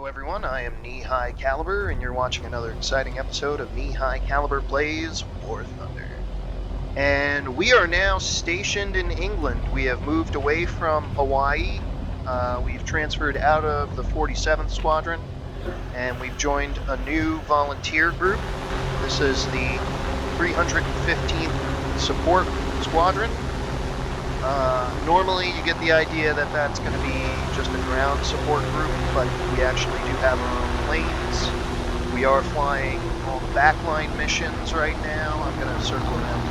Hello everyone, I am Knee High Caliber, and you're watching another exciting episode of Knee High Caliber Plays War Thunder. And we are now stationed in England. We have moved away from Hawaii. We've transferred out of the 47th Squadron, and we've joined a new volunteer group. This is the 315th Support Squadron. Normally you get the idea that that's going to be just a ground support group, but we actually do have our own planes. We are flying all the backline missions right now. I'm going to circle around.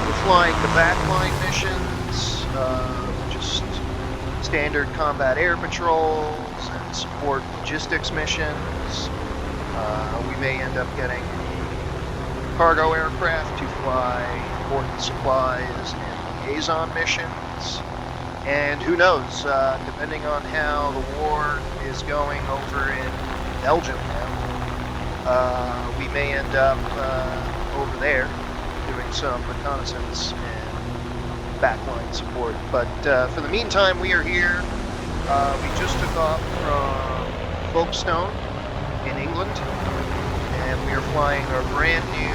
We're flying the backline missions, just standard combat air patrols and support logistics missions. We may end up getting cargo aircraft to fly important supplies and liaison missions, and who knows, depending on how the war is going over in Belgium now, we may end up over there doing some reconnaissance and backline support. But for the meantime, we are here. We just took off from Folkestone in England, and we are flying our brand new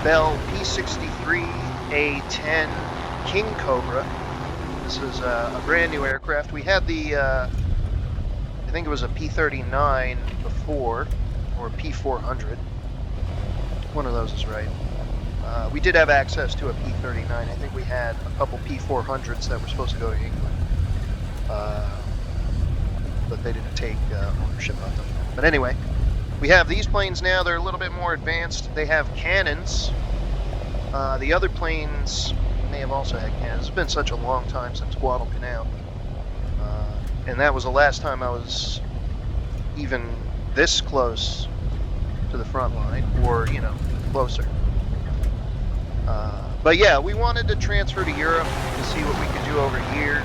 Bell P-63A-10 Kingcobra. This is a brand new aircraft. We had the, I think it was a P-39 before, or a P-400. One of those is right. We did have access to a P-39. I think we had a couple P-400s that were supposed to go to England, but they didn't take ownership of them. But anyway, we have these planes now. They're a little bit more advanced. They have cannons. The other planes may have also had cannons. It's been such a long time since Guadalcanal. And that was the last time I was even this close to the front line, or, you know, closer. But yeah, we wanted to transfer to Europe to see what we could do over here.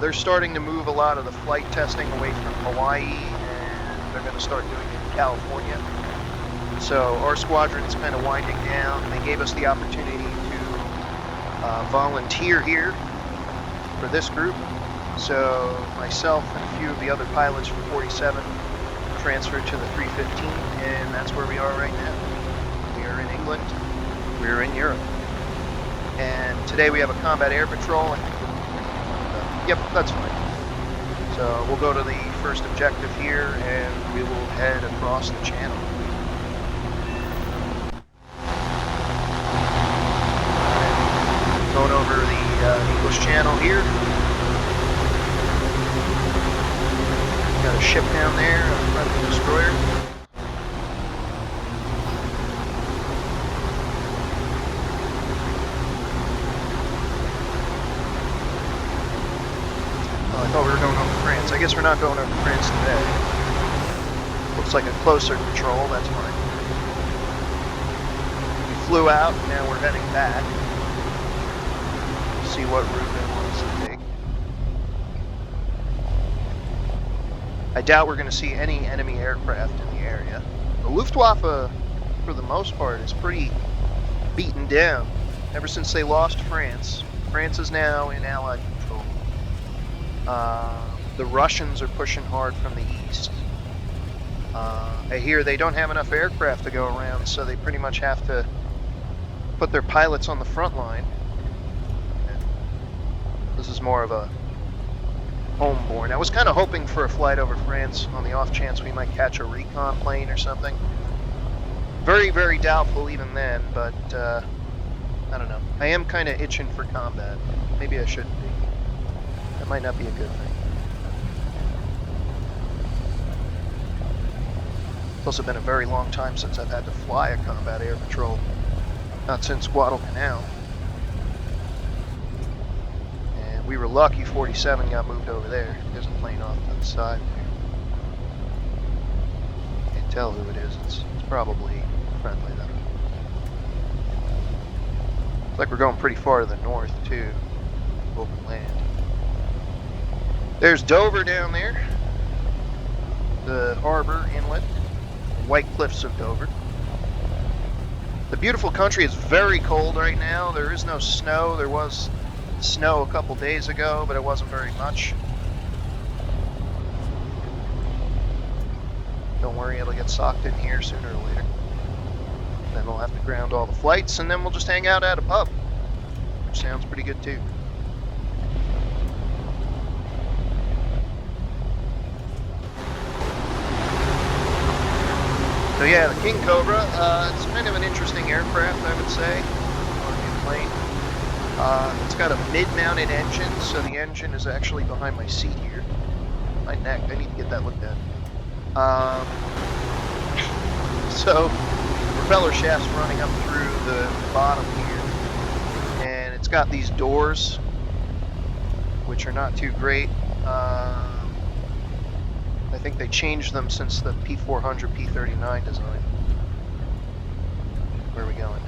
They're starting to move a lot of the flight testing away from Hawaii, they're going to start doing it in California. So our squadron's kind of winding down. They gave us the opportunity to volunteer here for this group. So myself and a few of the other pilots from 47 transferred to the 315, and that's where we are right now. We are in England. We are in Europe. And today we have a combat air patrol. Yep, that's fine. So we'll go to the first objective here, and we will head across the channel. Going over the English Channel here. Got a ship down there, a friendly destroyer. I thought we were going over France. I guess we're not going over France today. Looks like a closer patrol, that's fine. We flew out, and now we're heading back. See what route it wants to take. I doubt we're going to see any enemy aircraft in the area. The Luftwaffe, for the most part, is pretty beaten down. Ever since they lost France, France is now in Allied control. The Russians are pushing hard from the east. I hear they don't have enough aircraft to go around, so they pretty much have to put their pilots on the front line. This is more of a homeborn. I was kind of hoping for a flight over France on the off chance we might catch a recon plane or something. Very, very doubtful even then, but I don't know. I am kind of itching for combat. Maybe I shouldn't be. That might not be a good thing. It's also been a very long time since I've had to fly a combat air patrol. Not since Guadalcanal. And we were lucky 47 got moved over there. There's a plane off to the side there. Can't tell who it is. It's probably friendly though. Looks like we're going pretty far to the north too. Open land. There's Dover down there. The harbor inlet. White Cliffs of Dover. The beautiful country is very cold right now. There is no snow. There was snow a couple days ago, but it wasn't very much. Don't worry, it'll get socked in here sooner or later. Then we'll have to ground all the flights, and then we'll just hang out at a pub, which sounds pretty good too. So yeah, the Kingcobra, it's kind of an interesting aircraft, I would say, or a new plane. It's got a mid-mounted engine, so the engine is actually behind my seat here. My neck, I need to get that looked at. So, propeller shaft's running up through the bottom here, and it's got these doors, which are not too great. I think they changed them since the P-400, P-39 design. Where are we going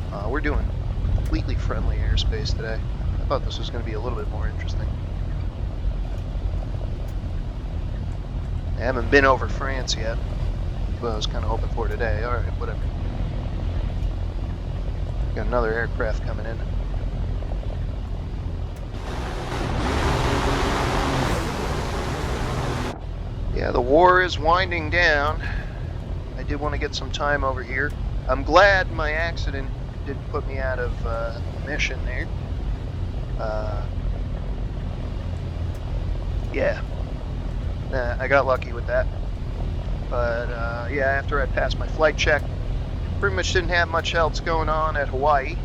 now? We're doing completely friendly airspace today. I thought this was going to be a little bit more interesting. I haven't been over France yet. What I was kind of hoping for today. Alright, whatever. Got another aircraft coming in. Yeah, the war is winding down. I did want to get some time over here. I'm glad my accident didn't put me out of mission there. Yeah, I got lucky with that. But yeah, after I passed my flight check, pretty much didn't have much else going on at Hawaii.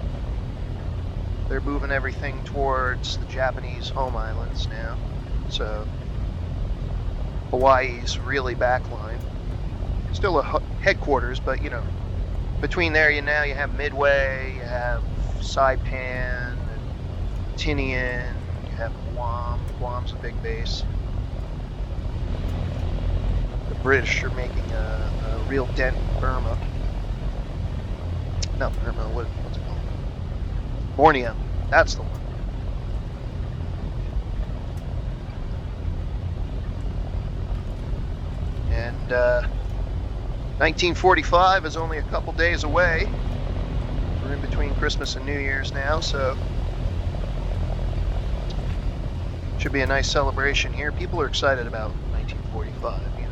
They're moving everything towards the Japanese home islands now. So Hawaii's really backline. Still a headquarters, but you know, between there you have Midway, you have Saipan, and Tinian, you have Guam. Guam's a big base. The British are making a real dent in Burma. Not Burma, what's it called? Borneo, that's the one. And 1945 is only a couple days away. We're in between Christmas and New Year's now, so should be a nice celebration here. People are excited about 1945. You know,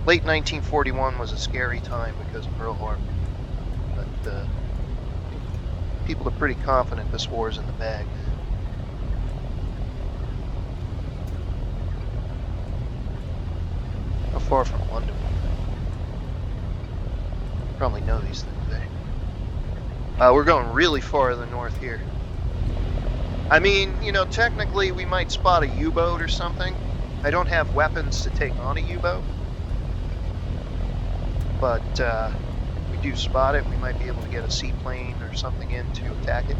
late 1941 was a scary time because of Pearl Harbor, but people are pretty confident this war's in the bag. How far from London? Probably know these things, eh? We're going really far to the north here. I mean, you know, technically we might spot a U-boat or something. I don't have weapons to take on a U-boat, but we do spot it. We might be able to get a seaplane or something in to attack it.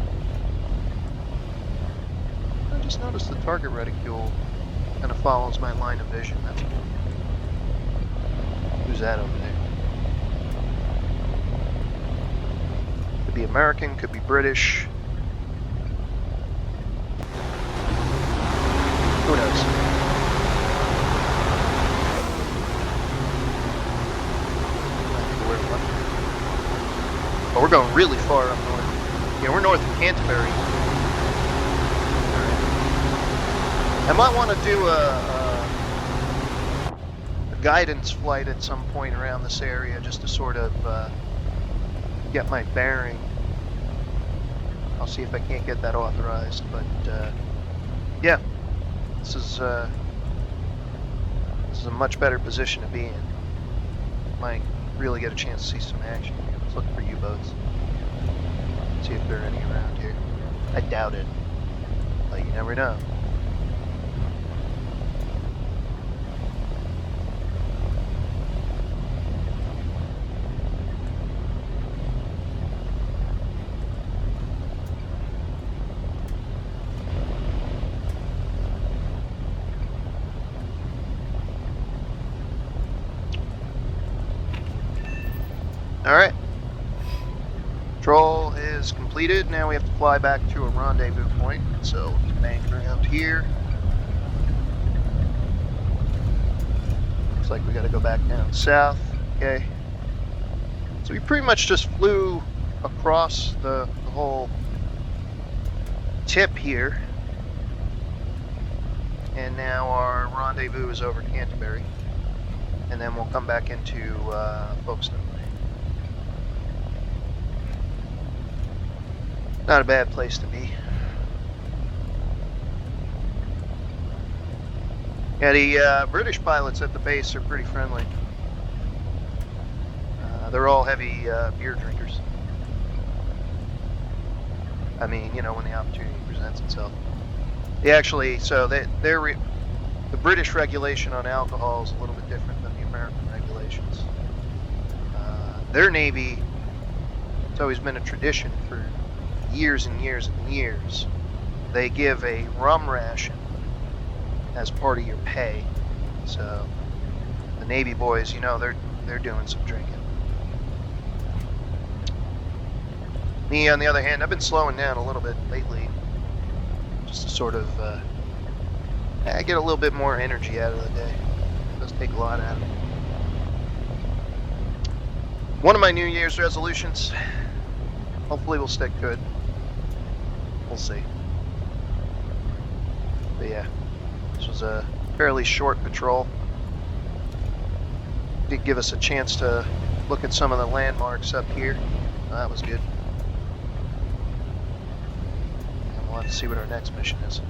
I just noticed the target reticule kind of follows my line of vision. That's cool. Who's that over there? Could be American, could be British. Who knows? But we're going really far up north. Yeah, we're north of Canterbury. I might want to do a guidance flight at some point around this area just to sort of get my bearing. I'll see if I can't get that authorized, but yeah, this is a much better position to be in. Might really get a chance to see some action. Let's look for U-boats. See if there are any around here. I doubt it, but you never know. Alright, control is completed. Now we have to fly back to a rendezvous point, so bank around here. Looks like we gotta go back down south. Okay, so we pretty much just flew across the whole tip here, and now our rendezvous is over Canterbury. and then we'll come back into Folkestone. Not a bad place to be. Yeah, the British pilots at the base are pretty friendly. They're all heavy beer drinkers. I mean, you know, when the opportunity presents itself. They actually, so the British regulation on alcohol is a little bit different than the American regulations. Their Navy, it's always been a tradition for years and years and years. They give a rum ration as part of your pay. So the Navy boys, you know, they're doing some drinking. Me, on the other hand, I've been slowing down a little bit lately, just to sort of get a little bit more energy out of the day. It does take a lot out of it. One of my New Year's resolutions, hopefully will stick to it. We'll see. But yeah, this was a fairly short patrol. Did give us a chance to look at some of the landmarks up here. That was good. And we'll have to see what our next mission is.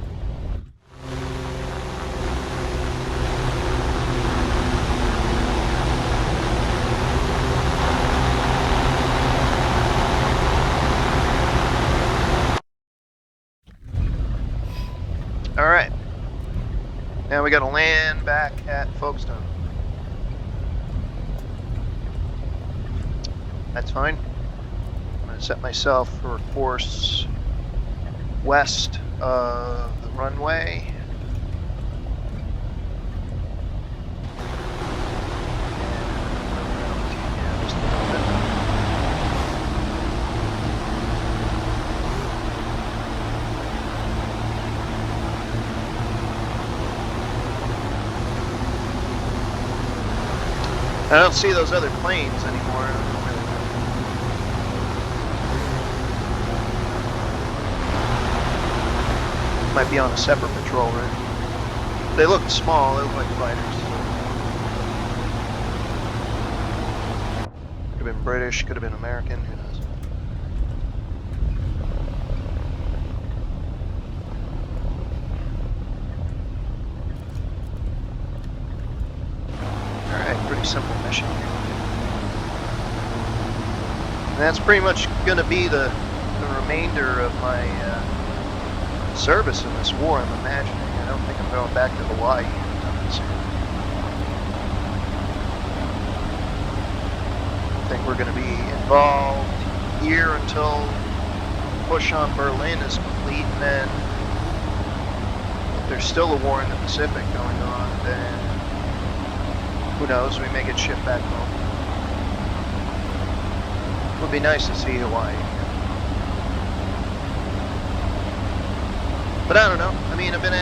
All right. Now we got to land back at Folkestone. That's fine. I'm going to set myself for a course west of the runway. I don't see those other planes anymore. Might be on a separate patrol route. They look small, they look like fighters. Could have been British, could have been American, who knows. Pretty simple mission here. And that's pretty much going to be the remainder of my service in this war, I'm imagining. I don't think I'm going back to Hawaii anytime soon. I think we're going to be involved here until the push on Berlin is complete, and then if there's still a war in the Pacific going on, then who knows, we may get shipped back home. It would be nice to see Hawaii. But I don't know. I mean, I've been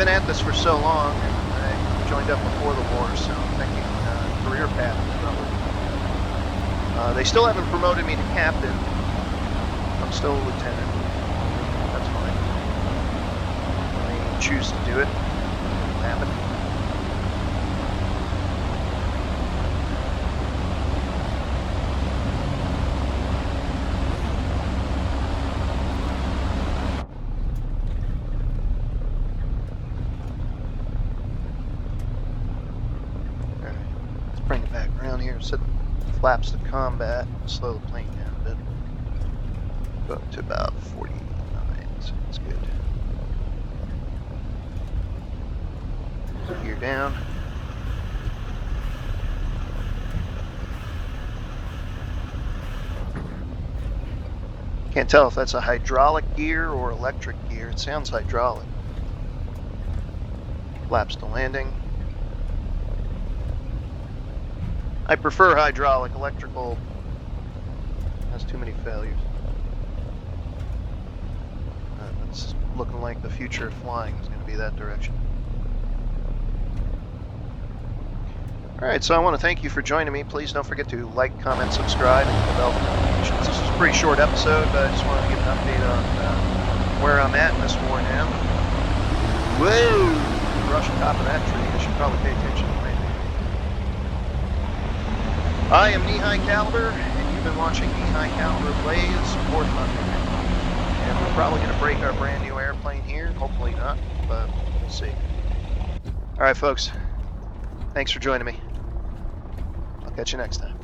at this for so long, and I joined up before the war, so I'm thinking career path is probably. They still haven't promoted me to captain. I'm still a lieutenant. That's fine. I choose to do it. It'll happen. Set the flaps to combat, slow the plane down a bit. Go up to about 49, so that's good. Gear down. Can't tell if that's a hydraulic gear or electric gear. It sounds hydraulic. Flaps to landing. I prefer hydraulic. Electrical has too many failures. It's looking like the future of flying is going to be that direction. Alright, so I want to thank you for joining me. Please don't forget to like, comment, subscribe, and hit the bell for notifications. This was a pretty short episode, but I just wanted to give an update on where I'm at in this war now. Whoa! Rush on top of that tree. I should probably pay attention to landing. I am Knee-High Caliber, and you've been watching Knee-High Caliber Blaze Support Thunder. And we're probably going to break our brand new airplane here. Hopefully not, but we'll see. All right, folks. Thanks for joining me. I'll catch you next time.